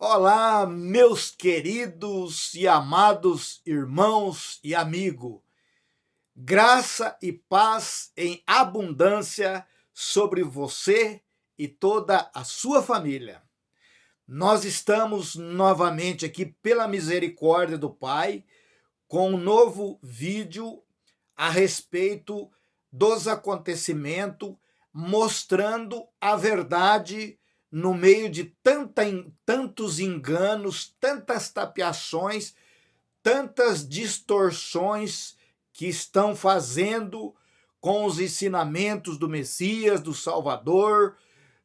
Olá, meus queridos e amados irmãos e amigos. Graça e paz em abundância sobre você e toda a sua família. Nós estamos novamente aqui pela misericórdia do Pai com um novo vídeo a respeito dos acontecimentos, mostrando a verdade no meio de tantos enganos, tantas tapeações, tantas distorções que estão fazendo com os ensinamentos do Messias, do Salvador,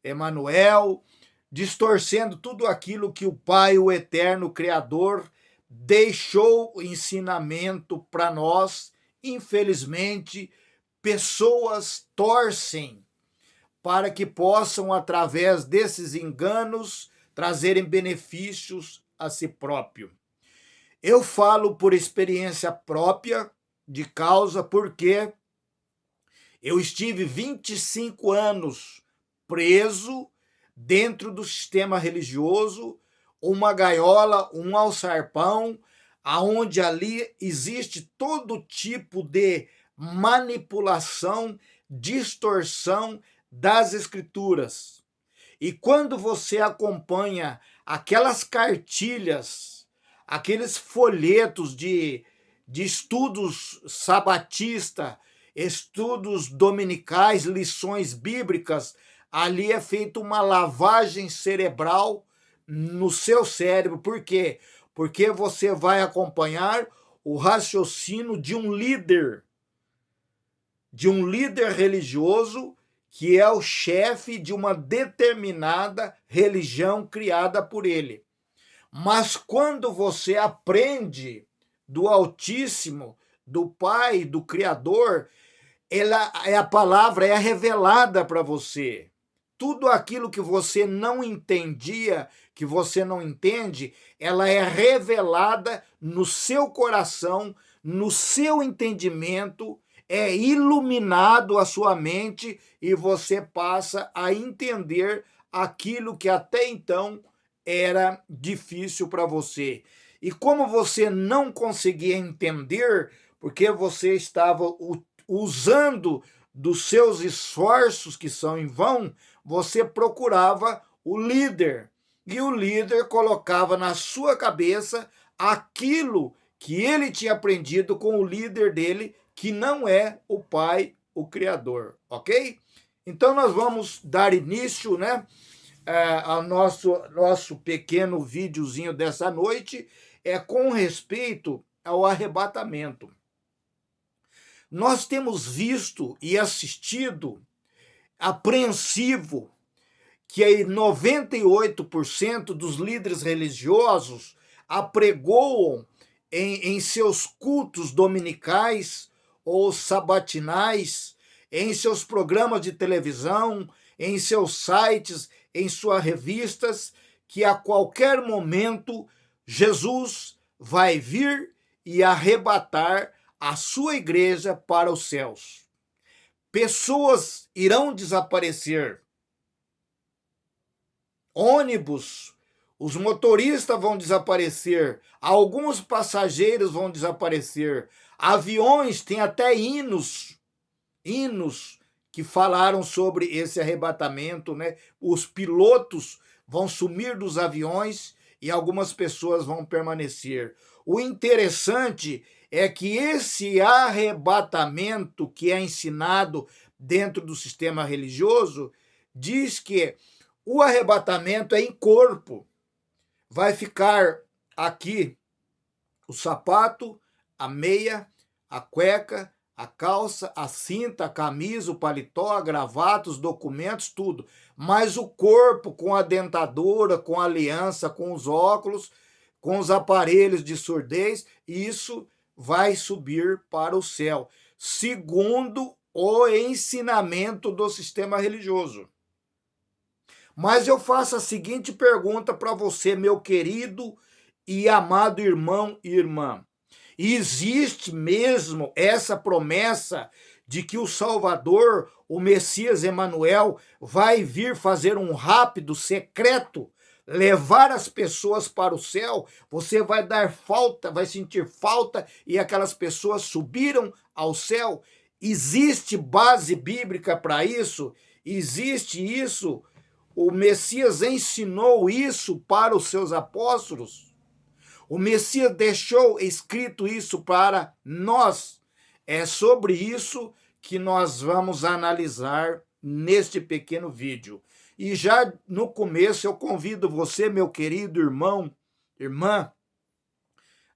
Emanuel, distorcendo tudo aquilo que o Pai, o Eterno Criador, deixou o ensinamento para nós. Infelizmente, pessoas torcem para que possam, através desses enganos, trazerem benefícios a si próprio. Eu falo por experiência própria, de causa, porque eu estive 25 anos preso dentro do sistema religioso, uma gaiola, um alçarpão, aonde ali existe todo tipo de manipulação, distorção das escrituras. E quando você acompanha aquelas cartilhas, aqueles folhetos de estudos sabatista, estudos dominicais, lições bíblicas, ali é feita uma lavagem cerebral no seu cérebro. Por quê? Porque você vai acompanhar o raciocínio de um líder religioso que é o chefe de uma determinada religião criada por ele. Mas quando você aprende do Altíssimo, do Pai, do Criador, a palavra é revelada para você. Tudo aquilo que você não entendia, que você não entende, ela é revelada no seu coração, no seu entendimento, é iluminado a sua mente e você passa a entender aquilo que até então era difícil para você. E como você não conseguia entender, porque você estava usando dos seus esforços que são em vão, você procurava o líder. E o líder colocava na sua cabeça aquilo que ele tinha aprendido com o líder dele, que não é o Pai, o Criador, ok? Então nós vamos dar início, ao nosso pequeno videozinho dessa noite, com respeito ao arrebatamento. Nós temos visto e assistido apreensivo que 98% dos líderes religiosos apregoam em seus cultos dominicais ou sabatinais, em seus programas de televisão, em seus sites, em suas revistas, que a qualquer momento Jesus vai vir e arrebatar a sua igreja para os céus. Pessoas irão desaparecer. Ônibus, os motoristas vão desaparecer, alguns passageiros vão desaparecer, aviões, tem até hinos que falaram sobre esse arrebatamento, Os pilotos vão sumir dos aviões e algumas pessoas vão permanecer. O interessante é que esse arrebatamento que é ensinado dentro do sistema religioso diz que o arrebatamento é em corpo. Vai ficar aqui o sapato, a meia, a cueca, a calça, a cinta, a camisa, o paletó, a gravata, os documentos, tudo. Mas o corpo com a dentadura, com a aliança, com os óculos, com os aparelhos de surdez, isso vai subir para o céu, segundo o ensinamento do sistema religioso. Mas eu faço a seguinte pergunta para você, meu querido e amado irmão e irmã. Existe mesmo essa promessa de que o Salvador, o Messias Emanuel, vai vir fazer um rápido, secreto, levar as pessoas para o céu, você vai dar falta, vai sentir falta, e aquelas pessoas subiram ao céu. Existe base bíblica para isso? Existe isso? O Messias ensinou isso para os seus apóstolos? O Messias deixou escrito isso para nós? É sobre isso que nós vamos analisar neste pequeno vídeo. E já no começo eu convido você, meu querido irmão, irmã,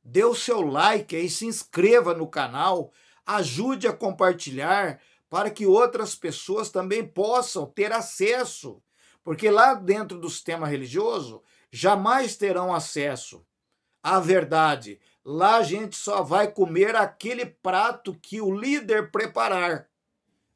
dê o seu like aí, se inscreva no canal, ajude a compartilhar para que outras pessoas também possam ter acesso, porque lá dentro do sistema religioso jamais terão acesso à verdade. Lá a gente só vai comer aquele prato que o líder preparar,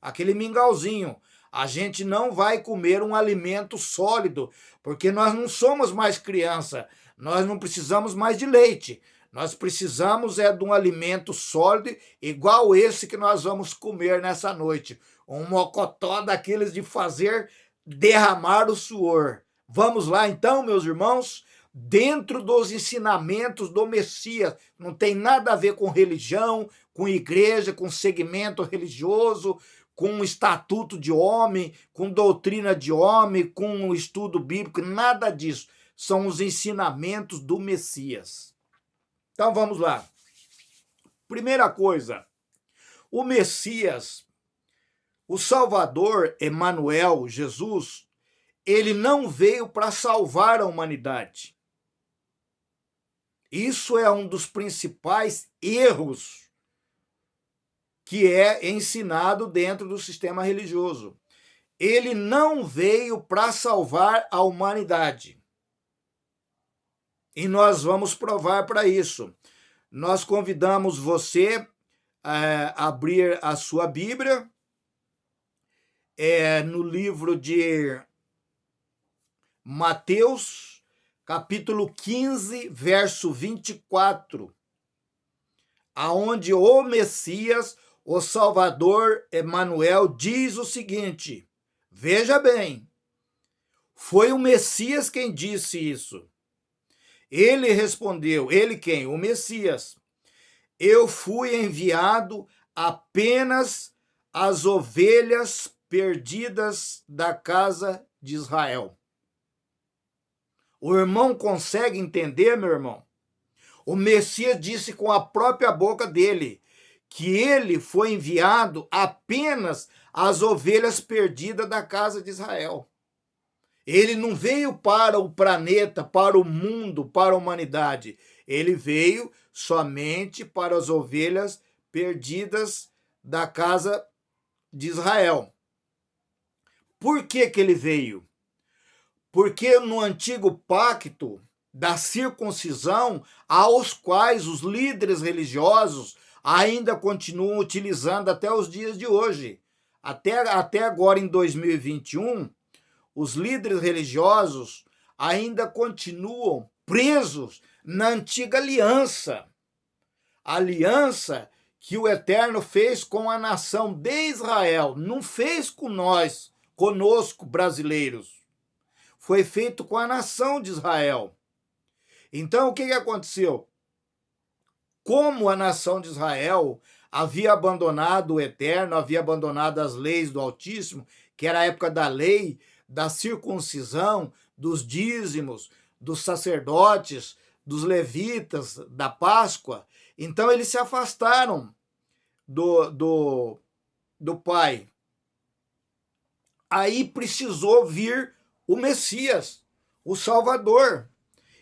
aquele mingauzinho. A gente não vai comer um alimento sólido, porque nós não somos mais criança, nós não precisamos mais de leite. Nós precisamos de um alimento sólido, igual esse que nós vamos comer nessa noite. Um mocotó daqueles de fazer derramar o suor. Vamos lá então, meus irmãos, dentro dos ensinamentos do Messias. Não tem nada a ver com religião, com igreja, com segmento religioso, com estatuto de homem, com doutrina de homem, com estudo bíblico, nada disso. São os ensinamentos do Messias. Então vamos lá. Primeira coisa, o Messias, o Salvador, Emanuel, Jesus, ele não veio para salvar a humanidade. Isso é um dos principais erros que é ensinado dentro do sistema religioso. Ele não veio para salvar a humanidade. E nós vamos provar para isso. Nós convidamos você a abrir a sua Bíblia no livro de Mateus, capítulo 15, verso 24, aonde o Messias, o Salvador Emanuel, diz o seguinte: veja bem, foi o Messias quem disse isso. Ele respondeu, ele quem? O Messias. Eu fui enviado apenas às ovelhas perdidas da casa de Israel. O irmão consegue entender, meu irmão? O Messias disse com a própria boca dele que ele foi enviado apenas às ovelhas perdidas da casa de Israel. Ele não veio para o planeta, para o mundo, para a humanidade. Ele veio somente para as ovelhas perdidas da casa de Israel. Por que ele veio? Porque no antigo pacto da circuncisão, aos quais os líderes religiosos ainda continuam utilizando até os dias de hoje. Até agora, em 2021, os líderes religiosos ainda continuam presos na antiga aliança. A aliança que o Eterno fez com a nação de Israel, não fez com nós, conosco brasileiros. Foi feito com a nação de Israel. Então, o que aconteceu? Como a nação de Israel havia abandonado o Eterno, havia abandonado as leis do Altíssimo, que era a época da lei, da circuncisão, dos dízimos, dos sacerdotes, dos levitas, da Páscoa, então eles se afastaram do Pai. Aí precisou vir o Messias, o Salvador.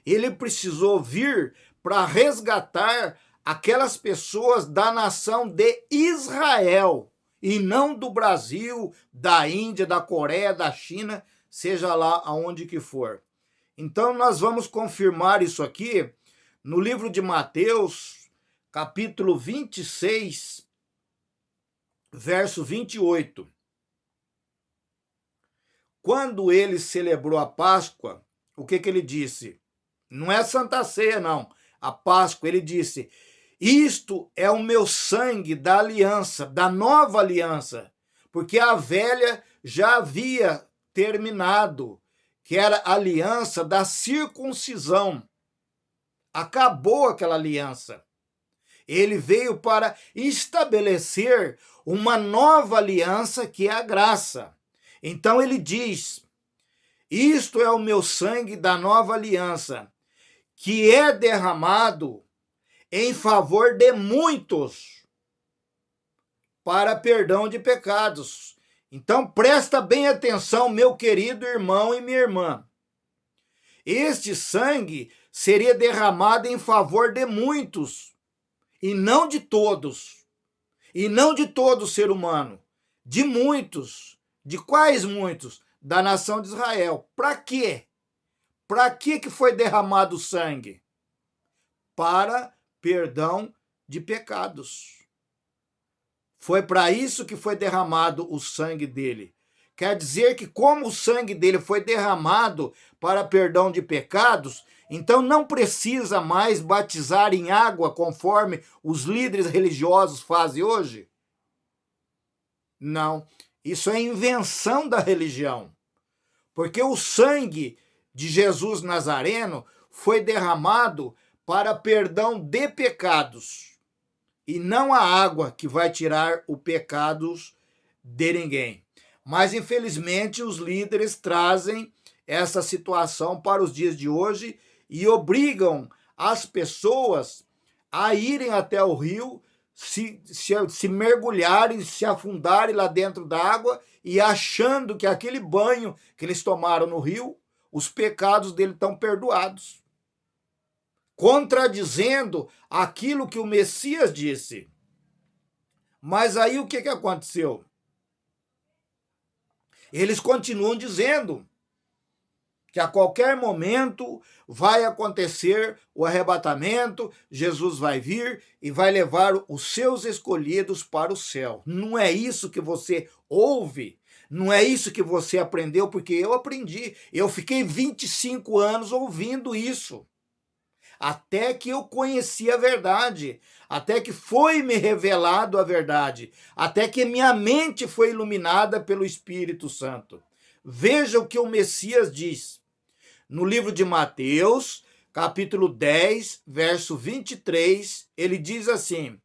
Ele precisou vir para resgatar aquelas pessoas da nação de Israel, e não do Brasil, da Índia, da Coreia, da China, seja lá aonde que for. Então nós vamos confirmar isso aqui no livro de Mateus, capítulo 26, verso 28. Quando ele celebrou a Páscoa, o que ele disse? Não é Santa Ceia, não. A Páscoa, ele disse: isto é o meu sangue da aliança, da nova aliança, porque a velha já havia terminado, que era a aliança da circuncisão. Acabou aquela aliança. Ele veio para estabelecer uma nova aliança, que é a graça. Então ele diz: isto é o meu sangue da nova aliança, que é derramado em favor de muitos para perdão de pecados. Então presta bem atenção, meu querido irmão e minha irmã. Este sangue seria derramado em favor de muitos, e não de todos. E não de todo ser humano, de muitos. De quais muitos? Da nação de Israel. Para quê? Para que foi derramado o sangue? Para perdão de pecados. Foi para isso que foi derramado o sangue dele. Quer dizer que, como o sangue dele foi derramado para perdão de pecados, então não precisa mais batizar em água conforme os líderes religiosos fazem hoje? Não, isso é invenção da religião. Porque o sangue de Jesus Nazareno foi derramado para perdão de pecados, e não a água que vai tirar os pecados de ninguém. Mas, infelizmente, os líderes trazem essa situação para os dias de hoje e obrigam as pessoas a irem até o rio, se mergulharem, se afundarem lá dentro da água, e achando que aquele banho que eles tomaram no rio, os pecados dele estão perdoados, contradizendo aquilo que o Messias disse. Mas aí o que aconteceu? Eles continuam dizendo que a qualquer momento vai acontecer o arrebatamento, Jesus vai vir e vai levar os seus escolhidos para o céu. Não é isso que você ouve, não é isso que você aprendeu, porque eu aprendi. Eu fiquei 25 anos ouvindo isso, até que eu conheci a verdade, até que foi me revelado a verdade, até que minha mente foi iluminada pelo Espírito Santo. Veja o que o Messias diz. No livro de Mateus, capítulo 10, verso 23, ele diz assim: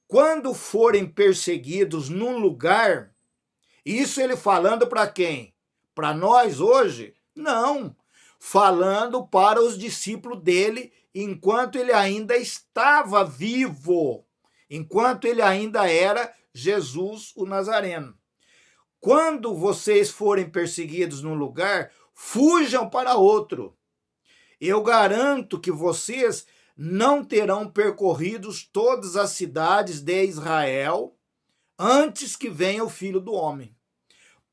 quando forem perseguidos num lugar, isso ele falando para quem? Para nós hoje? Não, falando para os discípulos dele, enquanto ele ainda estava vivo, enquanto ele ainda era Jesus o Nazareno. Quando vocês forem perseguidos num lugar, fujam para outro. Eu garanto que vocês não terão percorrido todas as cidades de Israel antes que venha o Filho do Homem.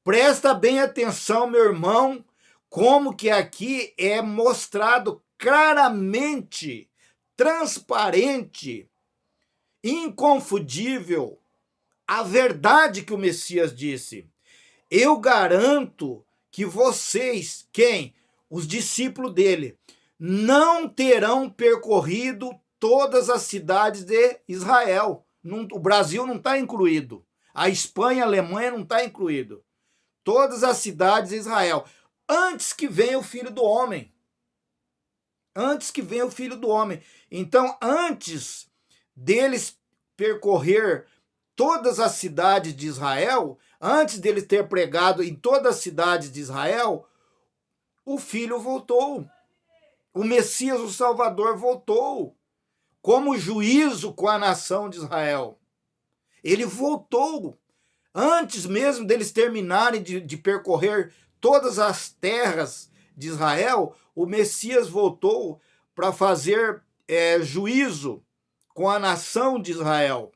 Presta bem atenção, meu irmão, como que aqui é mostrado claramente, transparente, inconfundível, a verdade que o Messias disse. Eu garanto que vocês, quem? Os discípulos dele, não terão percorrido todas as cidades de Israel. O Brasil não está incluído. A Espanha, a Alemanha não está incluído. Todas as cidades de Israel. Antes que venha o Filho do Homem. Antes que venha o Filho do Homem. Então, antes deles percorrer todas as cidades de Israel, antes dele ter pregado em todas as cidades de Israel, o Filho voltou. O Messias, o Salvador, voltou como juízo com a nação de Israel. Ele voltou. Antes mesmo deles terminarem de percorrer todas as terras de Israel, o Messias voltou para fazer juízo com a nação de Israel.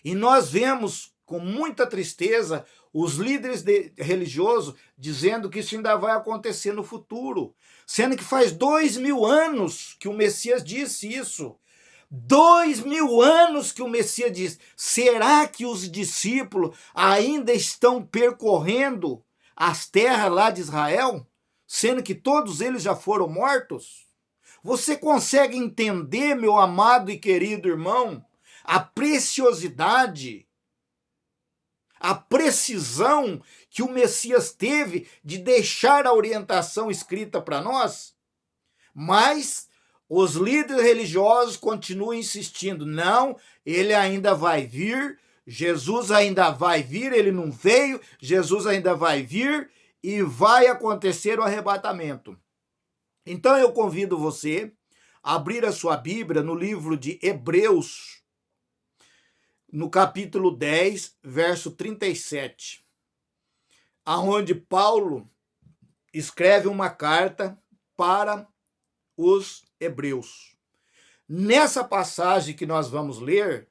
E nós vemos com muita tristeza os líderes religiosos dizendo que isso ainda vai acontecer no futuro, sendo que faz 2000 anos que o Messias disse isso. 2000 anos que o Messias diz. Será que os discípulos ainda estão percorrendo as terras lá de Israel, sendo que todos eles já foram mortos? Você consegue entender, meu amado e querido irmão, a preciosidade, a precisão que o Messias teve de deixar a orientação escrita para nós. Mas os líderes religiosos continuam insistindo, não, ele ainda vai vir, Jesus ainda vai vir, ele não veio, Jesus ainda vai vir e vai acontecer o arrebatamento. Então eu convido você a abrir a sua Bíblia no livro de Hebreus, no capítulo 10, verso 37, aonde Paulo escreve uma carta para os hebreus. Nessa passagem que nós vamos ler,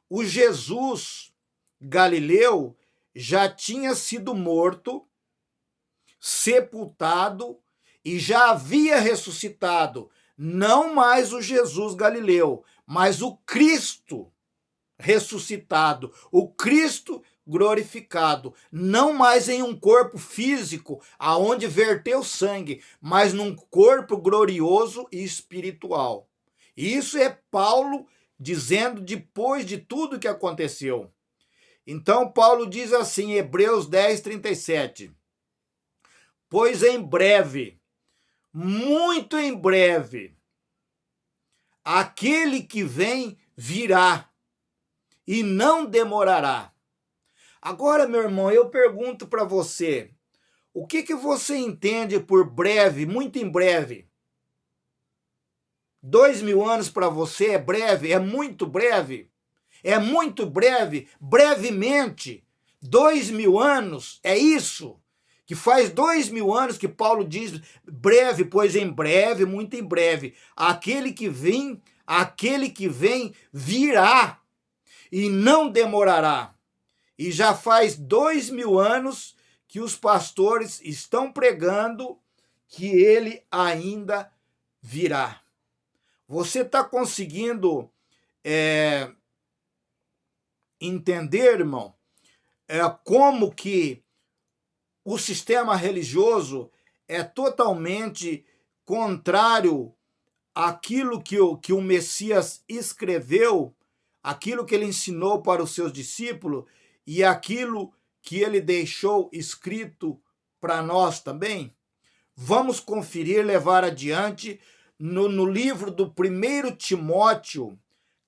o Jesus Galileu já tinha sido morto, sepultado e já havia ressuscitado. Não mais o Jesus Galileu, mas o Cristo ressuscitado, o Cristo glorificado, não mais em um corpo físico aonde verteu sangue, mas num corpo glorioso e espiritual. Isso é Paulo dizendo depois de tudo que aconteceu. Então Paulo diz assim, Hebreus 10, 37, pois em breve, muito em breve, aquele que vem virá e não demorará. Agora, meu irmão, eu pergunto para você, o que você entende por breve, muito em breve? 2000 anos para você é breve? É muito breve? É muito breve? Brevemente? 2000 anos? É isso? Que faz 2000 anos que Paulo diz breve, pois em breve, muito em breve. Aquele que vem virá e não demorará. E já faz 2000 anos que os pastores estão pregando que ele ainda virá. Você está conseguindo entender, irmão, como que o sistema religioso é totalmente contrário àquilo que o Messias escreveu, aquilo que ele ensinou para os seus discípulos e aquilo que ele deixou escrito para nós também? Vamos conferir, levar adiante no livro do 1 Timóteo,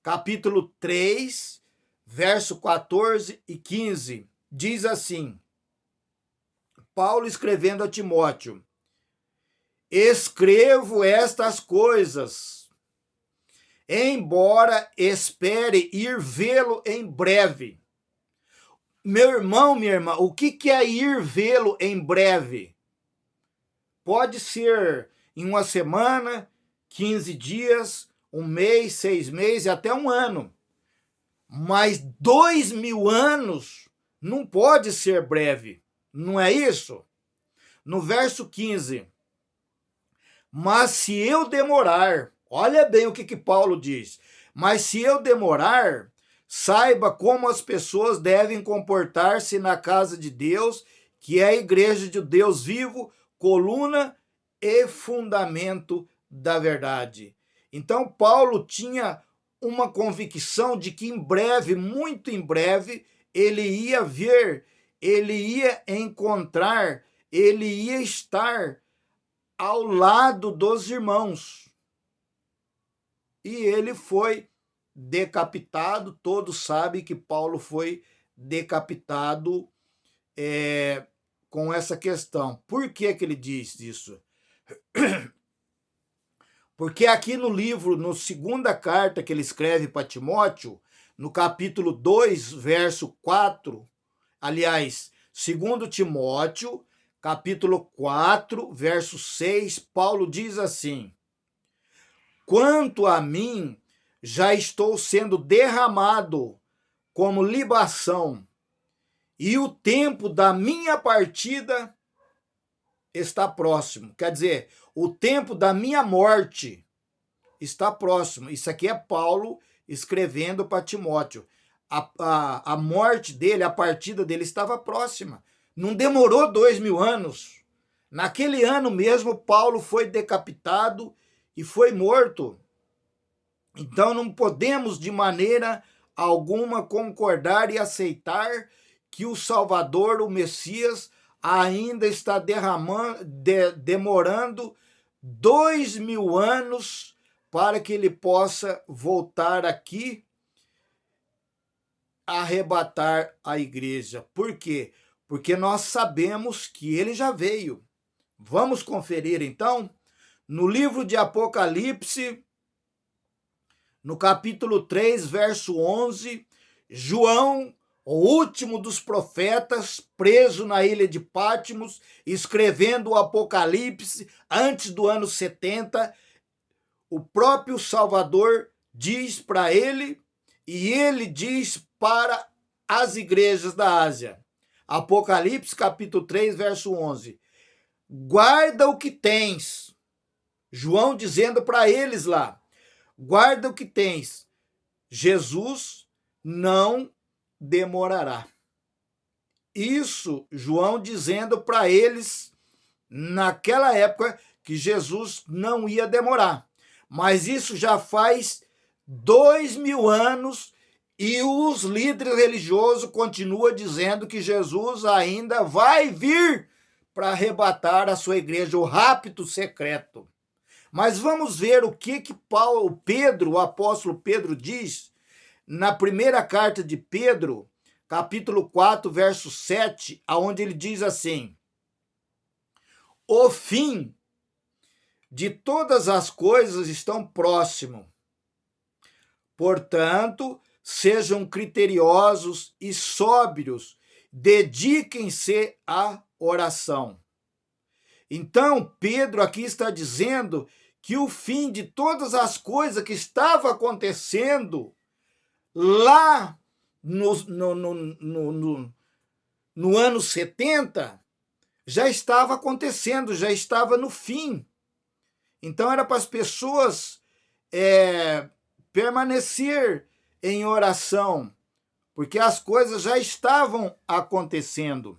capítulo 3, verso 14 e 15. Diz assim, Paulo escrevendo a Timóteo, escrevo estas coisas, embora espere ir vê-lo em breve. Meu irmão, minha irmã, o que é ir vê-lo em breve? Pode ser em uma semana, 15 dias, um mês, 6 meses, até um ano. Mas 2000 anos não pode ser breve, não é isso? No verso 15, mas se eu demorar, olha bem o que Paulo diz, mas se eu demorar, saiba como as pessoas devem comportar-se na casa de Deus, que é a igreja de Deus vivo, coluna e fundamento da verdade. Então, Paulo tinha uma convicção de que em breve, muito em breve, ele ia ver, ele ia encontrar, ele ia estar ao lado dos irmãos. E ele foi decapitado, todos sabem que Paulo foi decapitado com essa questão. Por que ele diz isso? Porque aqui no livro, na segunda carta que ele escreve para Timóteo, no capítulo 2, verso 4, aliás, 2 Timóteo, capítulo 4, verso 6, Paulo diz assim, quanto a mim, já estou sendo derramado como libação, e o tempo da minha partida está próximo. Quer dizer, o tempo da minha morte está próximo. Isso aqui é Paulo escrevendo para Timóteo. A morte dele, a partida dele estava próxima. Não demorou 2000 anos. Naquele ano mesmo, Paulo foi decapitado e foi morto. Então não podemos de maneira alguma concordar e aceitar que o Salvador, o Messias, ainda está demorando 2000 anos para que ele possa voltar aqui arrebatar a igreja. Por quê? Porque nós sabemos que ele já veio. Vamos conferir então no livro de Apocalipse, no capítulo 3, verso 11, João, o último dos profetas, preso na ilha de Patmos, escrevendo o Apocalipse antes do ano 70, o próprio Salvador diz para ele, e ele diz para as igrejas da Ásia. Apocalipse, capítulo 3, verso 11. Guarda o que tens. João dizendo para eles lá, guarda o que tens. Jesus não demorará. Isso, João dizendo para eles, naquela época, que Jesus não ia demorar. Mas isso já faz 2000 anos e os líderes religiosos continuam dizendo que Jesus ainda vai vir para arrebatar a sua igreja, o rapto secreto. Mas vamos ver o que o apóstolo Pedro diz na primeira carta de Pedro, capítulo 4, verso 7, aonde ele diz assim: o fim de todas as coisas estão próximo. Portanto, sejam criteriosos e sóbrios, dediquem-se à oração. Então, Pedro aqui está dizendo que o fim de todas as coisas que estava acontecendo lá no ano 70 já estava acontecendo, já estava no fim. Então era para as pessoas permanecer em oração, porque as coisas já estavam acontecendo.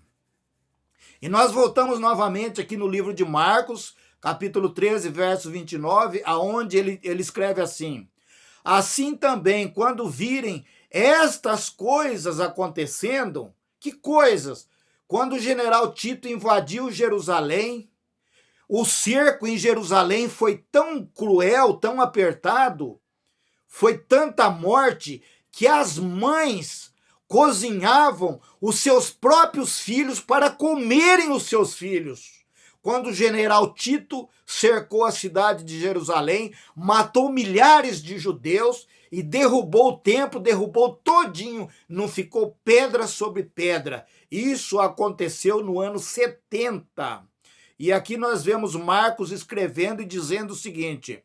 E nós voltamos novamente aqui no livro de Marcos, capítulo 13, verso 29, aonde ele escreve assim: assim também, quando virem estas coisas acontecendo, que coisas? Quando o general Tito invadiu Jerusalém, o cerco em Jerusalém foi tão cruel, tão apertado, foi tanta morte, que as mães cozinhavam os seus próprios filhos para comerem os seus filhos. Quando o general Tito cercou a cidade de Jerusalém, matou milhares de judeus e derrubou o templo, derrubou todinho, não ficou pedra sobre pedra. Isso aconteceu no ano 70. E aqui nós vemos Marcos escrevendo e dizendo o seguinte: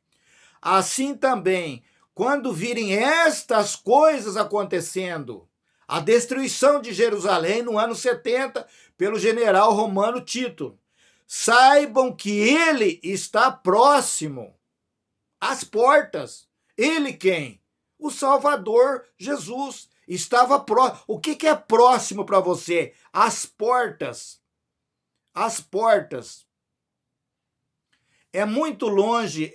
assim também, quando virem estas coisas acontecendo, a destruição de Jerusalém no ano 70 pelo general romano Tito, saibam que ele está próximo às portas. Ele quem? O Salvador Jesus estava próximo. O que é próximo para você? As portas. As portas. É muito longe,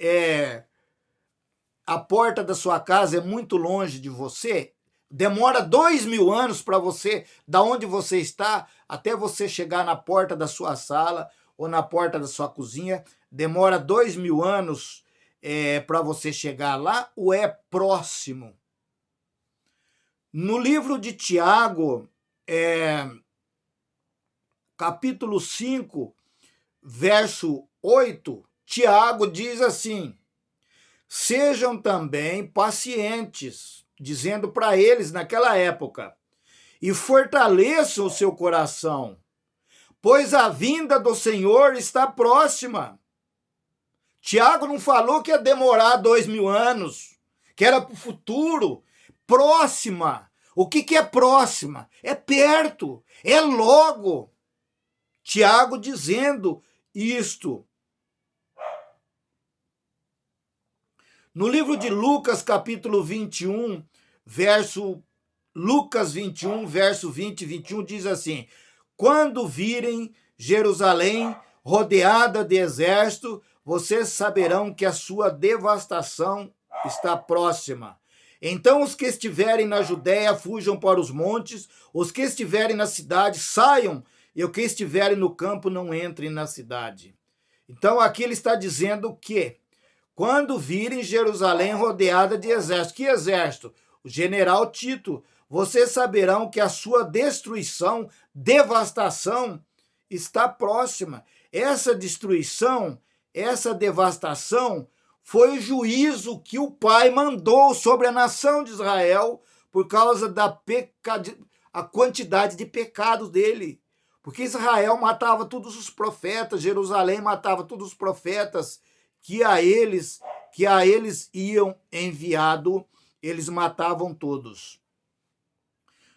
a porta da sua casa é muito longe de você. Demora 2000 anos para você, da onde você está, até você chegar na porta da sua sala ou na porta da sua cozinha. Demora 2000 anos para você chegar lá, ou é próximo? No livro de Tiago, capítulo 5, verso 8, Tiago diz assim: sejam também pacientes, dizendo para eles naquela época, e fortaleçam o seu coração, pois a vinda do Senhor está próxima. Tiago não falou que ia demorar 2000 anos, que era para o futuro. Próxima. O que é próxima? É perto, é logo. Tiago dizendo isto. No livro de Lucas, capítulo 21, Lucas 21, verso 20 e 21, diz assim: quando virem Jerusalém rodeada de exército, vocês saberão que a sua devastação está próxima. Então os que estiverem na Judéia fujam para os montes, os que estiverem na cidade saiam, e os que estiverem no campo não entrem na cidade. Então aqui ele está dizendo que quando virem Jerusalém rodeada de exército, que exército? O general Tito, vocês saberão que a sua destruição, devastação está próxima. Essa destruição, essa devastação foi o juízo que o Pai mandou sobre a nação de Israel por causa da a quantidade de pecados dele. Porque Israel matava todos os profetas, Jerusalém matava todos os profetas que a eles iam enviado, eles matavam todos.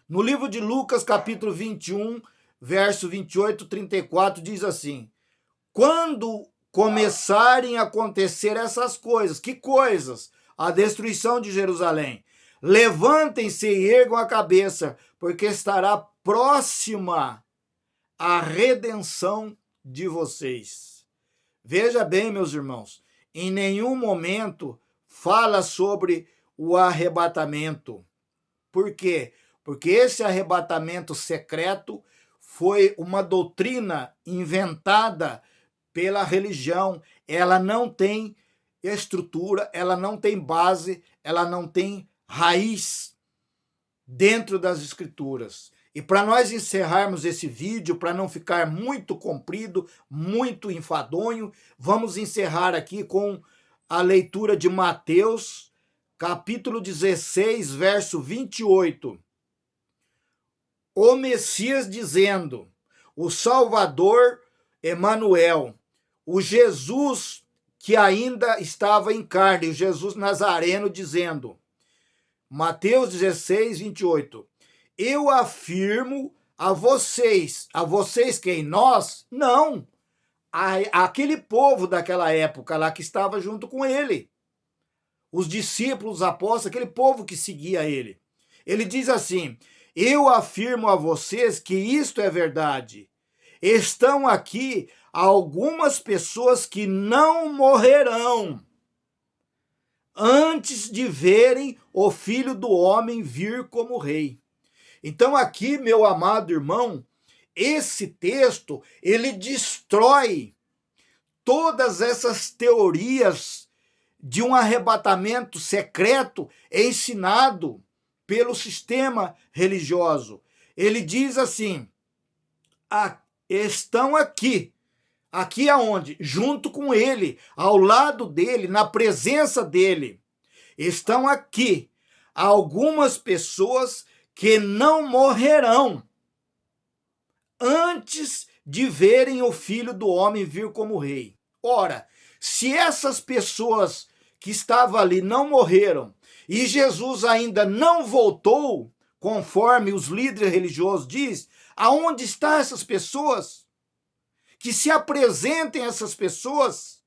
No livro de Lucas, capítulo 21, verso 28, 34, diz assim: quando começarem a acontecer essas coisas, que coisas? A destruição de Jerusalém. Levantem-se e ergam a cabeça, porque estará próxima a redenção de vocês. Veja bem, meus irmãos, em nenhum momento fala sobre o arrebatamento. Por quê? Porque esse arrebatamento secreto foi uma doutrina inventada pela religião. Ela não tem estrutura, ela não tem base, ela não tem raiz dentro das escrituras. E para nós encerrarmos esse vídeo, para não ficar muito comprido, muito enfadonho, vamos encerrar aqui com a leitura de Mateus, capítulo 16, verso 28. O Messias dizendo, o Salvador Emanuel, o Jesus que ainda estava em carne, o Jesus Nazareno dizendo, Mateus 16, 28, eu afirmo a vocês quem? Nós? Não, aquele povo daquela época lá que estava junto com ele, os discípulos, os apóstolos, aquele povo que seguia ele. Ele diz assim, eu afirmo a vocês que isto é verdade. Estão aqui algumas pessoas que não morrerão antes de verem o Filho do Homem vir como rei. Então aqui, meu amado irmão, esse texto, ele destrói todas essas teorias de um arrebatamento secreto ensinado pelo sistema religioso. Ele diz assim, estão aqui aonde? Junto com ele, ao lado dele, na presença dele. Estão aqui algumas pessoas que não morrerão antes de verem o Filho do Homem vir como rei. Ora, se essas pessoas que estavam ali não morreram e Jesus ainda não voltou, conforme os líderes religiosos dizem, aonde estão essas pessoas? Que se apresentem essas pessoas.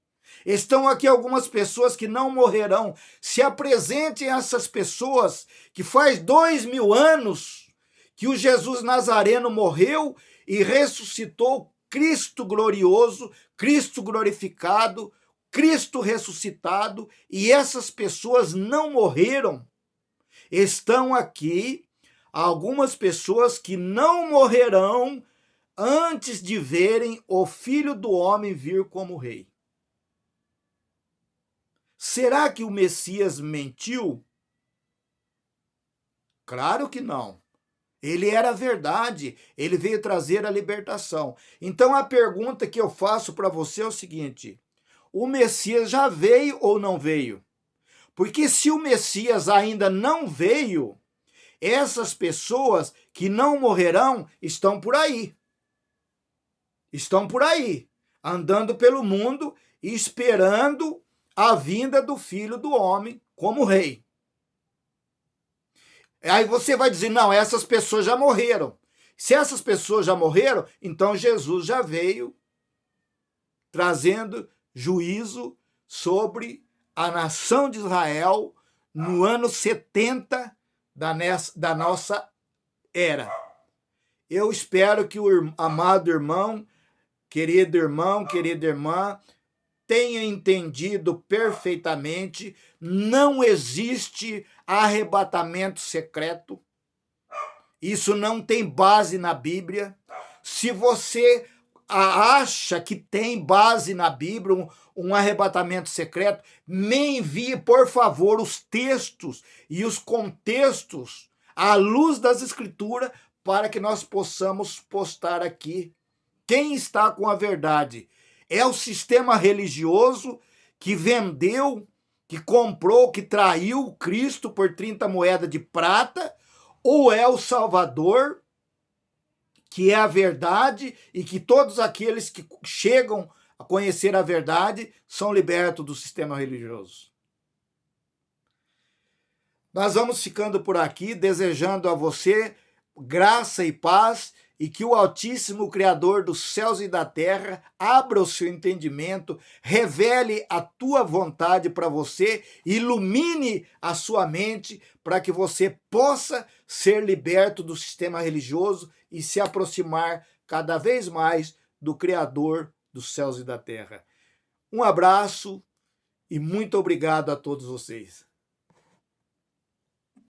Estão aqui algumas pessoas que não morrerão. Se apresentem essas pessoas que faz 2000 anos que o Jesus Nazareno morreu e ressuscitou, Cristo glorioso, Cristo glorificado, Cristo ressuscitado, e essas pessoas não morreram. Estão aqui algumas pessoas que não morrerão antes de verem o Filho do Homem vir como rei. Será que o Messias mentiu? Claro que não. Ele era a verdade, ele veio trazer a libertação. Então a pergunta que eu faço para você é o seguinte, o Messias já veio ou não veio? Porque se o Messias ainda não veio, essas pessoas que não morrerão estão por aí. Estão por aí, andando pelo mundo, esperando a vinda do Filho do Homem como rei. Aí você vai dizer, não, essas pessoas já morreram. Se essas pessoas já morreram, então Jesus já veio trazendo juízo sobre a nação de Israel no ano 70 da nossa era. Eu espero que o amado irmão, querida irmã, tenha entendido perfeitamente, não existe arrebatamento secreto. Isso não tem base na Bíblia. Se você acha que tem base na Bíblia, um arrebatamento secreto, me envie, por favor, os textos e os contextos à luz das Escrituras para que nós possamos postar aqui. Quem está com a verdade? É o sistema religioso que vendeu, que comprou, que traiu Cristo por 30 moedas de prata, ou é o Salvador, que é a verdade e que todos aqueles que chegam a conhecer a verdade são libertos do sistema religioso? Nós vamos ficando por aqui, desejando a você graça e paz, e que o Altíssimo Criador dos céus e da terra abra o seu entendimento, revele a tua vontade para você, ilumine a sua mente para que você possa ser liberto do sistema religioso e se aproximar cada vez mais do Criador dos céus e da terra. Um abraço e muito obrigado a todos vocês.